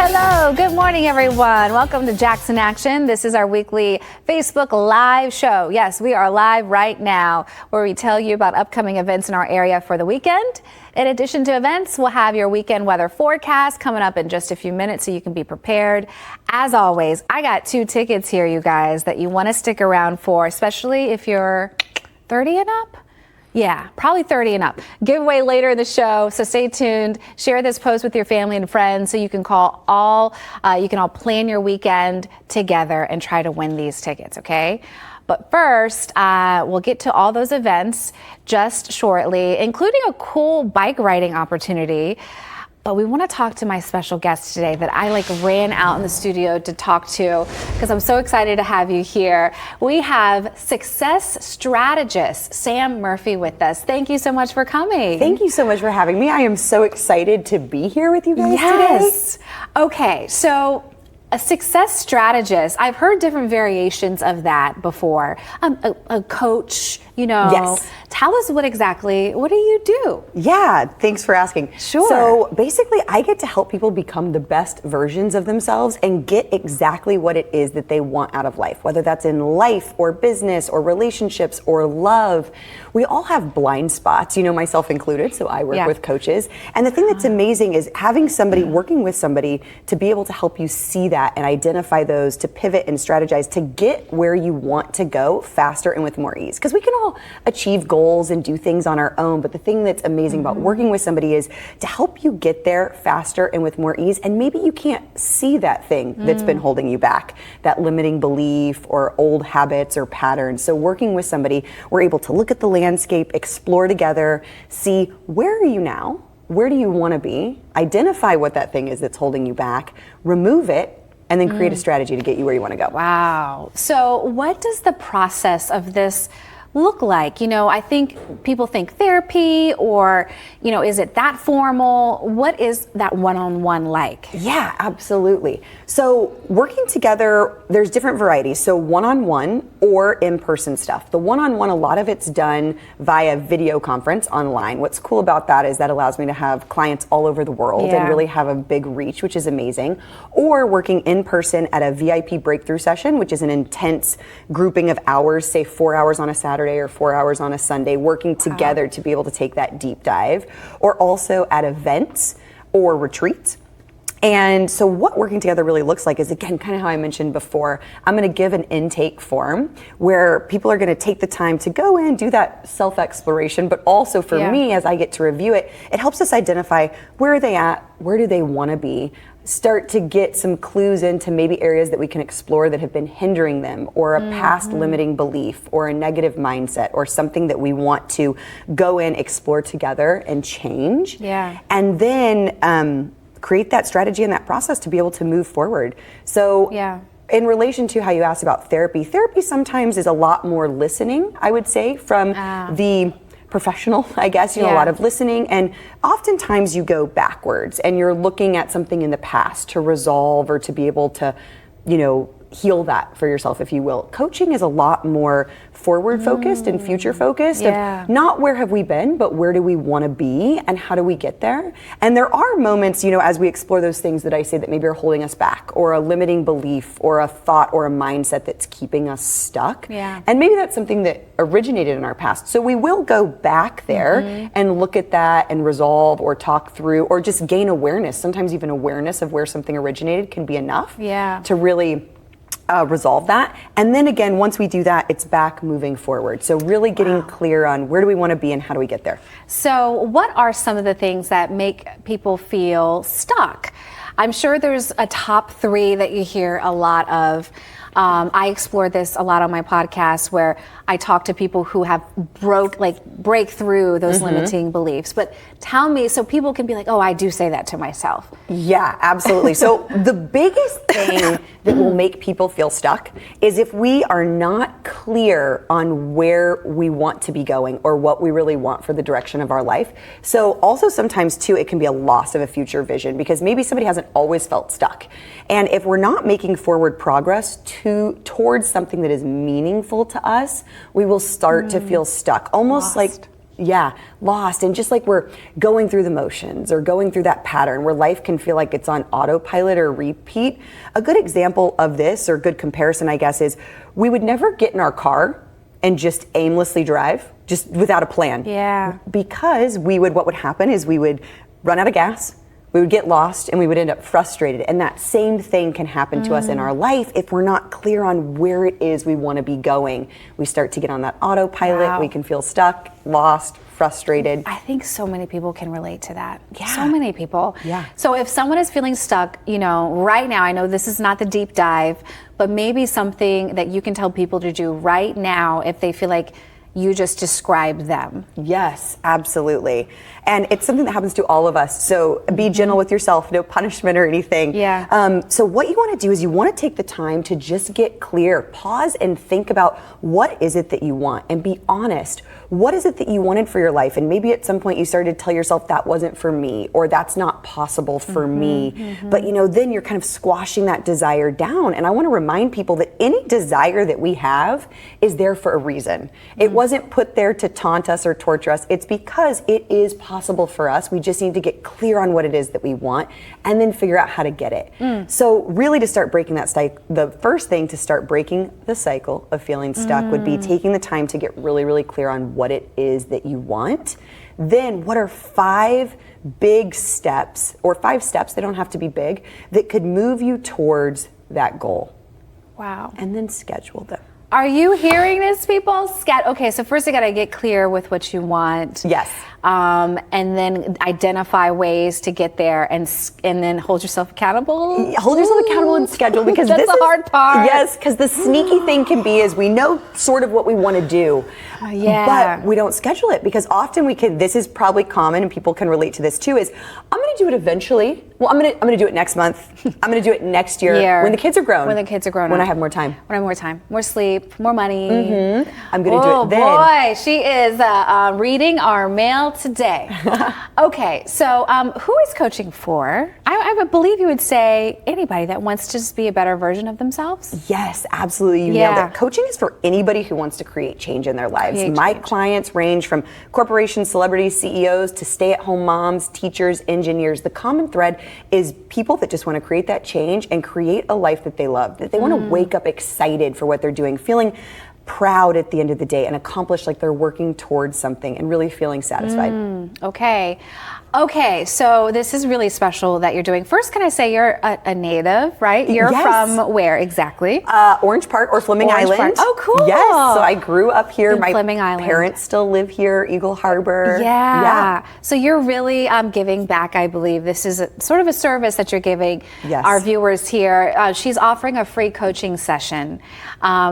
Hello, good morning, everyone. Welcome to Jax In Action. This is our weekly Facebook Live show. Yes, we are live right now, where we tell you about upcoming events in our area for the weekend. In addition to events, we'll have your weekend weather forecast coming up in just a few minutes so you can be prepared. As always, I got 2 tickets here, you guys, that you want to stick around for, especially if you're 30 and up. Yeah, probably 30 and up. Giveaway later in the show, so stay tuned. Share this post with your family and friends so you can all plan your weekend together and try to win these tickets, okay? But first, we'll get to all those events just shortly, including a cool bike riding opportunity. But we want to talk to my special guest today that I ran out in the studio to talk to because I'm so excited to have you here. We have Success Strategist Samm Murphy with us. Thank you so much for coming. Thank you so much for having me. I am so excited to be here with you guys today. Okay, so a success strategist, I've heard different variations of that before. A coach, Yes. Tell us what do you do? Yeah, thanks for asking. Sure. So basically, I get to help people become the best versions of themselves and get exactly what it is that they want out of life, whether that's in life or business or relationships or love. We all have blind spots, myself included, so I work with coaches. And the thing that's amazing is having somebody, working with somebody to be able to help you see that and identify those, to pivot and strategize, to get where you want to go faster and with more ease. Because we can all achieve goals and do things on our own, but the thing that's amazing about working with somebody is to help you get there faster and with more ease. And maybe you can't see that thing that's been holding you back, that limiting belief or old habits or patterns. So working with somebody, we're able to look at the landscape, explore together, see where are you now? Where do you want to be? Identify what that thing is that's holding you back, remove it, and then create a strategy to get you where you want to go. Wow. So what does the process of this look like? I think people think therapy or, is it that formal? What is that one-on-one like? Yeah, absolutely. So working together, there's different varieties. So one-on-one or in-person stuff. The one-on-one, a lot of it's done via video conference online. What's cool about that is that allows me to have clients all over the world and really have a big reach, which is amazing. Or working in person at a VIP breakthrough session, which is an intense grouping of hours, say 4 hours on a Saturday or 4 hours on a Sunday, working together to be able to take that deep dive, or also at events or retreats. And so what working together really looks like is, again, kind of how I mentioned before, I'm going to give an intake form where people are going to take the time to go in, do that self-exploration, but also for me, as I get to review it, it helps us identify where are they at, where do they want to be, start to get some clues into maybe areas that we can explore that have been hindering them, or a past limiting belief, or a negative mindset, or something that we want to go in, explore together and change. And then create that strategy and that process to be able to move forward. So in relation to how you asked about therapy sometimes is a lot more listening, I would say, from the professional, I guess, a lot of listening, and oftentimes you go backwards and you're looking at something in the past to resolve or to be able to, heal that for yourself, if you will. Coaching is a lot more forward focused and future focused of not where have we been, but where do we want to be and how do we get there? And there are moments, as we explore those things that I say that maybe are holding us back, or a limiting belief or a thought or a mindset that's keeping us stuck. And maybe that's something that originated in our past. So we will go back there and look at that and resolve or talk through or just gain awareness. Sometimes even awareness of where something originated can be enough to really resolve that. And then again, once we do that, it's back moving forward. So really getting clear on where do we want to be and how do we get there. So what are some of the things that make people feel stuck? I'm sure there's a top 3 that you hear a lot of. I explore this a lot on my podcast where I talk to people who have break through those limiting beliefs. But tell me, so people can be like, oh, I do say that to myself. Yeah, absolutely. So the biggest thing that will make people feel stuck is if we are not clear on where we want to be going or what we really want for the direction of our life. So also sometimes too, it can be a loss of a future vision because maybe somebody hasn't always felt stuck. And if we're not making forward progress towards something that is meaningful to us, we will start to feel stuck. Almost Lost. Yeah, lost. And just like we're going through the motions or going through that pattern where life can feel like it's on autopilot or repeat. A good example of this, or good comparison, I guess, is we would never get in our car and just aimlessly drive, just without a plan. Yeah. Because what would happen is we would run out of gas, we would get lost, and we would end up frustrated. And that same thing can happen to us in our life if we're not clear on where it is we want to be going. We start to get on that autopilot. Wow. We can feel stuck, lost, frustrated. I think so many people can relate to that. Yeah. So many people. Yeah. So if someone is feeling stuck, right now, I know this is not the deep dive, but maybe something that you can tell people to do right now if they feel like you just described them. Yes, absolutely. And it's something that happens to all of us. So be gentle with yourself, no punishment or anything. Yeah. So what you want to do is you want to take the time to just get clear, pause and think about what is it that you want and be honest. What is it that you wanted for your life? And maybe at some point you started to tell yourself that wasn't for me or that's not possible for me. But then you're kind of squashing that desire down. And I want to remind people that any desire that we have is there for a reason. It wasn't put there to taunt us or torture us. It's because it is possible for us. We just need to get clear on what it is that we want and then figure out how to get it. So really to start breaking that cycle, the first thing to start breaking the cycle of feeling stuck would be taking the time to get really, really clear on what it is that you want. Then what are 5 big steps, or 5 steps, they don't have to be big, that could move you towards that goal? Wow. And then schedule them. Are you hearing this, people? Okay, so first you gotta get clear with what you want. Yes. And then identify ways to get there, and then hold yourself accountable. Hold yourself accountable and schedule, because that's the hard part. Yes, because the sneaky thing can be is we know sort of what we want to do, but we don't schedule it, because often this is probably common and people can relate to this too, is I'm going to do it eventually. Well, I'm going to do it next month. I'm going to do it next year when the kids are grown. When the kids are grown. When I have more time. When I have more time. More sleep, more money. I'm going to do it then. Oh boy, she is reading our mail today. Okay, so who is coaching for? I would believe you would say anybody that wants to just be a better version of themselves. Yes, absolutely. You nailed it. Coaching is for anybody who wants to create change in their lives. My clients range from corporations, celebrities, CEOs, to stay-at-home moms, teachers, engineers. The common thread is people that just want to create that change and create a life that they love, that they want to wake up excited for what they're doing, feeling proud at the end of the day and accomplished like they're working towards something and really feeling satisfied. Okay, so this is really special that you're doing. First, can I say you're a native, right? You're from where exactly? Orange Park or Fleming Island. Park. Oh, cool. Yes, so I grew up here. My Fleming Island. Parents still live here, Eagle Harbor. Yeah. So you're really giving back, I believe. This is sort of a service that you're giving our viewers here. She's offering a free coaching session,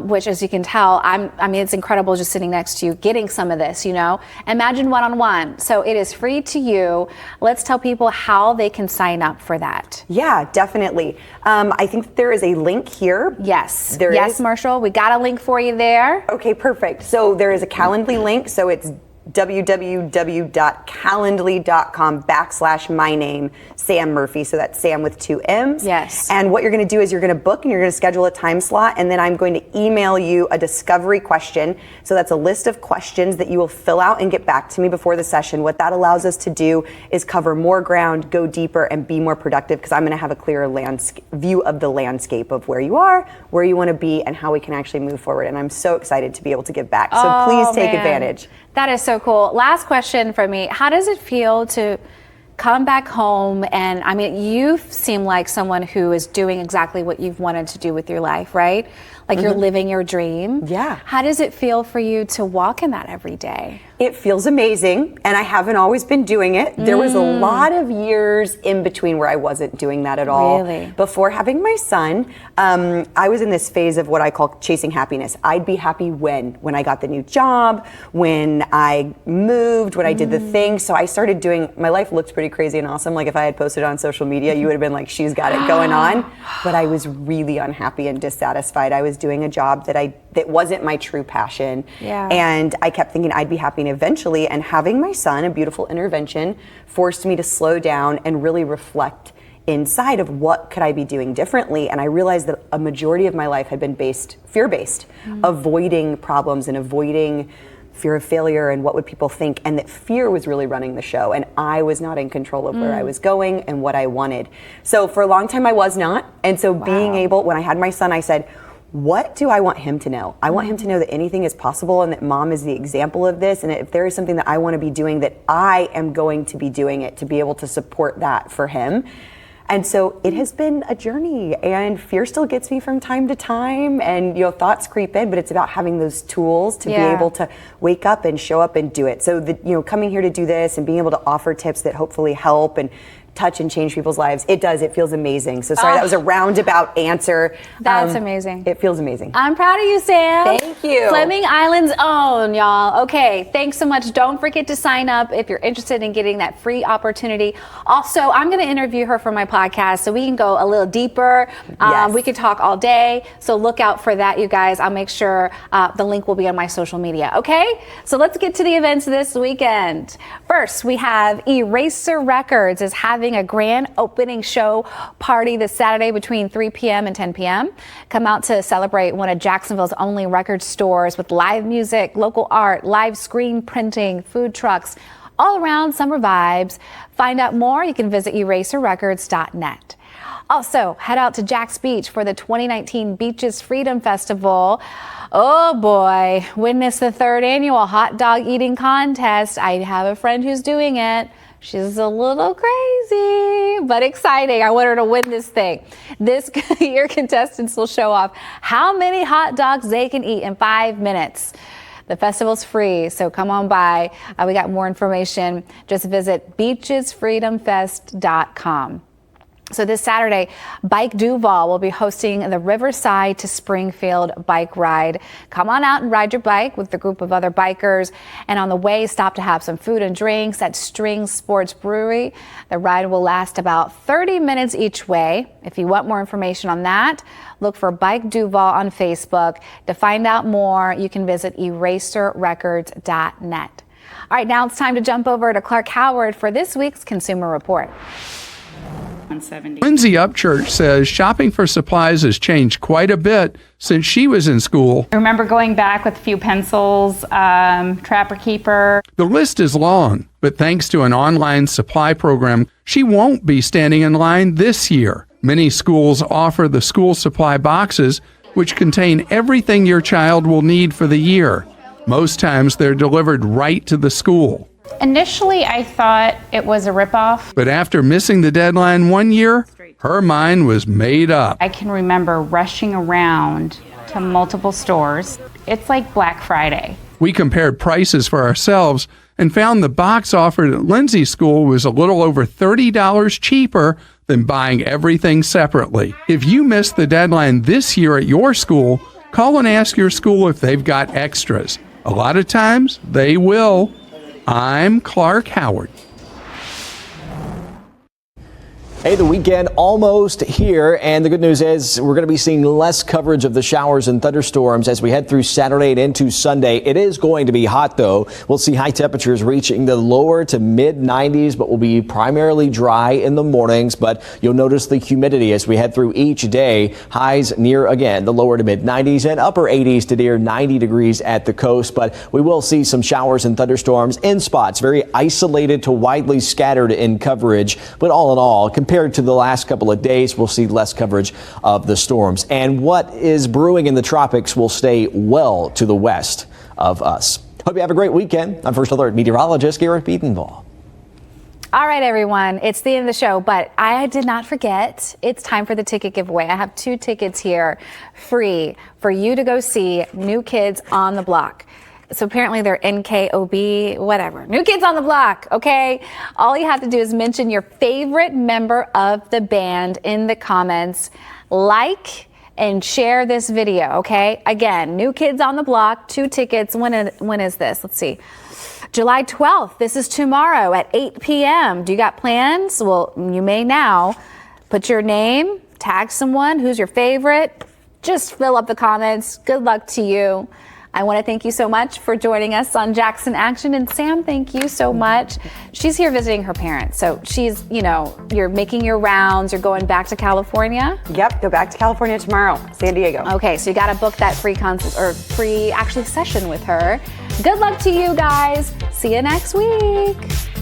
which, as you can tell, I mean, it's incredible just sitting next to you, getting some of this, Imagine one-on-one. So it is free to you. Let's tell people how they can sign up for that. Yeah, definitely. I think there is a link here. Yes. There is. Marshall, we got a link for you there. Okay, perfect. So there is a Calendly link. So it's www.calendly.com/my name, Samm Murphy. So that's Sam with 2 M's. Yes. And what you're going to do is you're going to book and you're going to schedule a time slot, and then I'm going to email you a discovery question. So that's a list of questions that you will fill out and get back to me before the session. What that allows us to do is cover more ground, go deeper, and be more productive, because I'm going to have a clearer view of the landscape of where you are, where you want to be, and how we can actually move forward. And I'm so excited to be able to give back. So please take advantage. That is so cool. Last question for me. How does it feel to come back home? And I mean, you seem like someone who is doing exactly what you've wanted to do with your life, right? Like you're living your dream. Yeah. How does it feel for you to walk in that every day? It feels amazing, and I haven't always been doing it. There was a lot of years in between where I wasn't doing that at all. Really? Before having my son, I was in this phase of what I call chasing happiness. I'd be happy when I got the new job, when I moved, when I did the thing. So I started doing, my life looked pretty crazy and awesome. Like if I had posted on social media, you would have been like, she's got it going on. But I was really unhappy and dissatisfied. I was doing a job that wasn't my true passion. Yeah. And I kept thinking I'd be happy eventually, and having my son, a beautiful intervention, forced me to slow down and really reflect inside of what could I be doing differently. And I realized that a majority of my life had been fear-based, avoiding problems and avoiding fear of failure and what would people think, and that fear was really running the show, and I was not in control of where I was going and what I wanted. So for a long time I was not, and so being able, when I had my son, I said, what do I want him to know? I want him to know that anything is possible and that mom is the example of this, and if there is something that I want to be doing, that I am going to be doing it, to be able to support that for him. And so it has been a journey, and fear still gets me from time to time, and thoughts creep in, but it's about having those tools to be able to wake up and show up and do it. So coming here to do this and being able to offer tips that hopefully help and touch and change people's lives, it feels amazing. So sorry, that was a roundabout answer. That's amazing. It feels amazing. I'm proud of you, Sam. Thank you. Fleming Island's own, y'all. Okay, thanks so much. Don't forget to sign up if you're interested in getting that free opportunity. Also, I'm going to interview her for my podcast, so we can go a little deeper. Yes. We could talk all day, so look out for that, you guys. I'll make sure the link will be on my social media, okay? So let's get to the events this weekend. First, we have Eraser Records is having a grand opening show party this Saturday between 3 p.m. and 10 p.m. Come out to celebrate one of Jacksonville's only record stores with live music, local art, live screen printing, food trucks, all around summer vibes. Find out more, you can visit eraserrecords.net. Also, head out to Jax Beach for the 2019 Beaches Freedom Festival. Oh boy, witness the 3rd annual hot dog eating contest. I have a friend who's doing it. She's a little crazy, but exciting. I want her to win this thing. This year, contestants will show off how many hot dogs they can eat in 5 minutes. The festival's free, so come on by. We got more information. Just visit beachesfreedomfest.com. So this Saturday, Bike Duval will be hosting the Riverside to Springfield bike ride. Come on out and ride your bike with a group of other bikers. And on the way, stop to have some food and drinks at String Sports Brewery. The ride will last about 30 minutes each way. If you want more information on that, look for Bike Duval on Facebook. To find out more, you can visit eraserrecords.net. All right, now it's time to jump over to Clark Howard for this week's Consumer Report. Lindsay Upchurch says shopping for supplies has changed quite a bit since she was in school. I remember going back with a few pencils, Trapper Keeper. The list is long, but thanks to an online supply program, she won't be standing in line this year. Many schools offer the school supply boxes, which contain everything your child will need for the year. Most times they're delivered right to the school. Initially, I thought it was a ripoff. But after missing the deadline one year, her mind was made up. I can remember rushing around to multiple stores. It's like Black Friday. We compared prices for ourselves and found the box offered at Lindsay's school was a little over $30 cheaper than buying everything separately. If you missed the deadline this year at your school, call and ask your school if they've got extras. A lot of times, they will. I'm Clark Howard. Hey, the weekend almost here, and the good news is we're going to be seeing less coverage of the showers and thunderstorms as we head through Saturday and into Sunday. It is going to be hot, though. We'll see high temperatures reaching the lower to mid 90s, but will be primarily dry in the mornings. But you'll notice the humidity as we head through each day. Highs near, again, the lower to mid 90s and upper 80s to near 90 degrees at the coast. But we will see some showers and thunderstorms in spots, very isolated to widely scattered in coverage. But all in all, compared to the last couple of days, we'll see less coverage of the storms. And what is brewing in the tropics will stay well to the west of us. Hope you have a great weekend. I'm First Alert meteorologist Garrett Beatonville. All right, everyone, it's the end of the show, but I did not forget. It's time for the ticket giveaway. I have 2 tickets here free for you to go see New Kids on the Block. So apparently they're NKOB, whatever. New Kids on the Block, okay? All you have to do is mention your favorite member of the band in the comments, like and share this video, okay? Again, New Kids on the Block, 2 tickets. When is this? Let's see. July 12th. This is tomorrow at 8 p.m. Do you got plans? Well, you may now. Put your name, tag someone, who's your favorite. Just fill up the comments. Good luck to you. I want to thank you so much for joining us on Jax In Action. And Samm, thank you so much. She's here visiting her parents. So she's, you're making your rounds. You're going back to California. Yep, go back to California tomorrow, San Diego. Okay, so you got to book that free session with her. Good luck to you guys. See you next week.